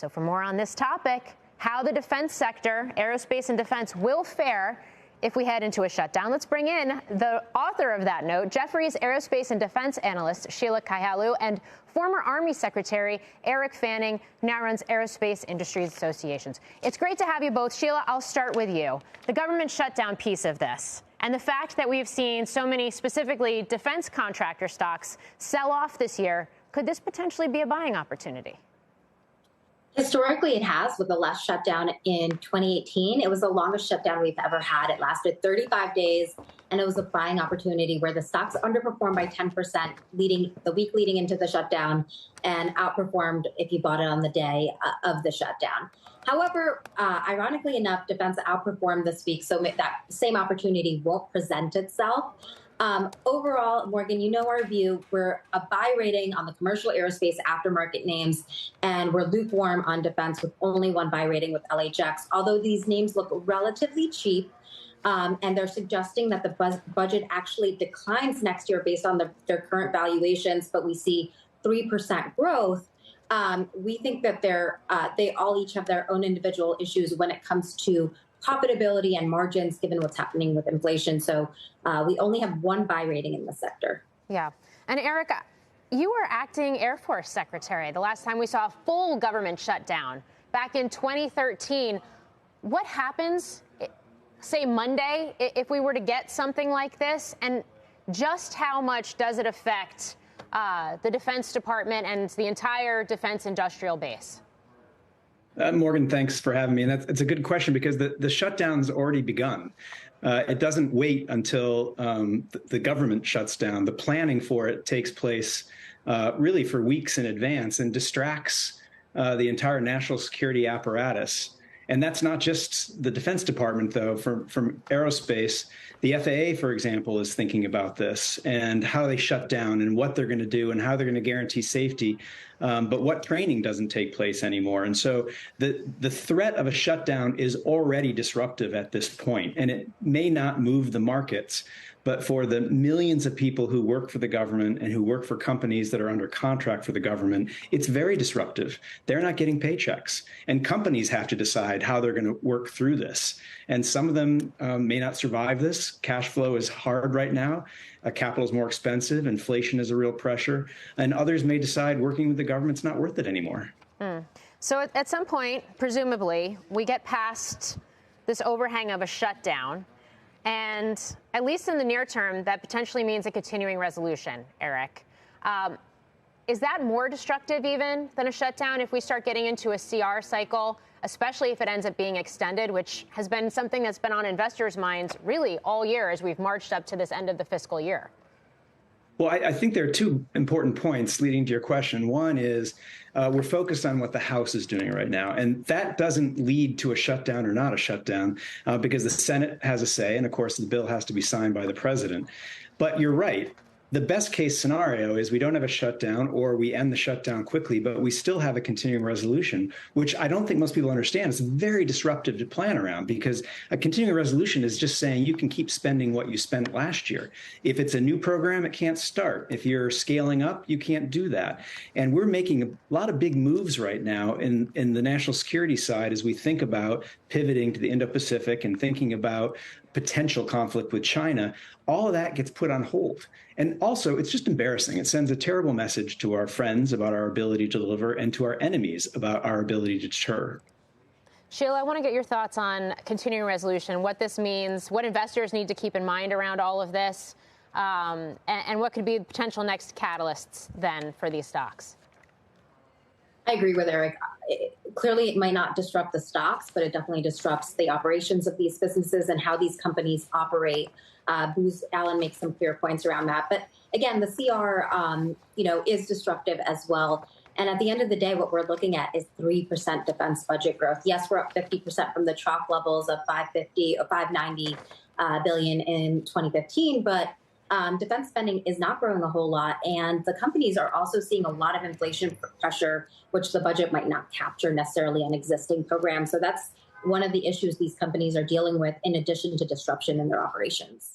So for more on this topic, how the defense sector, aerospace and defense, will fare if we head into a shutdown, let's bring in the author of that note, Jefferies aerospace and defense analyst Sheila Kahyaoglu, and former Army Secretary Eric Fanning, who now runs Aerospace Industries Associations. It's great to have you both. Sheila, I'll start with you. The government shutdown piece of this, and the fact that we've seen so many, specifically defense contractor stocks, sell off this year, could this potentially be a buying opportunity? Historically, it has, with the last shutdown in 2018. It was the longest shutdown we've ever had. It lasted 35 days, and it was a buying opportunity where the stocks underperformed by 10% the week leading into the shutdown, and outperformed if you bought it on the day of the shutdown. However, ironically enough, defense outperformed this week, so that same opportunity won't present itself. Overall, Morgan, you know our view. We're a buy rating on the commercial aerospace aftermarket names, and we're lukewarm on defense with only one buy rating with LHX. Although these names look relatively cheap, and they're suggesting that the budget actually declines next year based on their current valuations, but we see 3% growth. We think that they all each have their own individual issues when it comes to profitability and margins, given what's happening with inflation. So we only have one buy rating in the sector. Yeah. And Eric, you were acting Air Force Secretary the last time we saw a full government shutdown back in 2013. What happens, say Monday, if we were to get something like this? And just how much does it affect the Defense Department and the entire defense industrial base? Morgan, thanks for having me. And it's a good question because the shutdown's already begun. It doesn't wait until the government shuts down. The planning for it takes place really for weeks in advance and distracts the entire national security apparatus. And that's not just the Defense Department, though. From aerospace, the FAA, for example, is thinking about this and how they shut down and what they're going to do and how they're going to guarantee safety. But what training doesn't take place anymore. And so the threat of a shutdown is already disruptive at this point, and it may not move the markets. But for the millions of people who work for the government and who work for companies that are under contract for the government, it's very disruptive. They're not getting paychecks, and companies have to decide how they're going to work through this. And some of them may not survive this. Cash flow is hard right now. Capital is more expensive. Inflation is a real pressure. And others may decide working with the government's not worth it anymore. So at some point, presumably, we get past this overhang of a shutdown. And at least in the near term, that potentially means a continuing resolution, Eric. Is that more destructive even than a shutdown if we start getting into a CR cycle, especially if it ends up being extended, which has been something that's been on investors' minds really all year as we've marched up to this end of the fiscal year? Well, I think there are two important points leading to your question. One is we're focused on what the House is doing right now, and that doesn't lead to a shutdown or not a shutdown because the Senate has a say, and of course the bill has to be signed by the president. But you're right. The best case scenario is we don't have a shutdown or we end the shutdown quickly, but we still have a continuing resolution, which I don't think most people understand. It's very disruptive to plan around because a continuing resolution is just saying you can keep spending what you spent last year. If it's a new program, it can't start. If you're scaling up, you can't do that. And we're making a lot of big moves right now in the national security side as we think about pivoting to the Indo-Pacific and thinking about potential conflict with China. All of that gets put on hold. And also, it's just embarrassing. It sends a terrible message to our friends about our ability to deliver and to our enemies about our ability to deter. Sheila, I want to get your thoughts on continuing resolution, what this means, what investors need to keep in mind around all of this, and what could be potential next catalysts then for these stocks. I agree with Eric. Clearly, it might not disrupt the stocks, but it definitely disrupts the operations of these businesses and how these companies operate. Booz Allen makes some clear points around that. But again, the CR, is disruptive as well. And at the end of the day, what we're looking at is 3% defense budget growth. Yes, we're up 50% from the trough levels of $590 billion in 2015, but defense spending is not growing a whole lot. And the companies are also seeing a lot of inflation pressure, which the budget might not capture necessarily on existing programs. So that's one of the issues these companies are dealing with, in addition to disruption in their operations.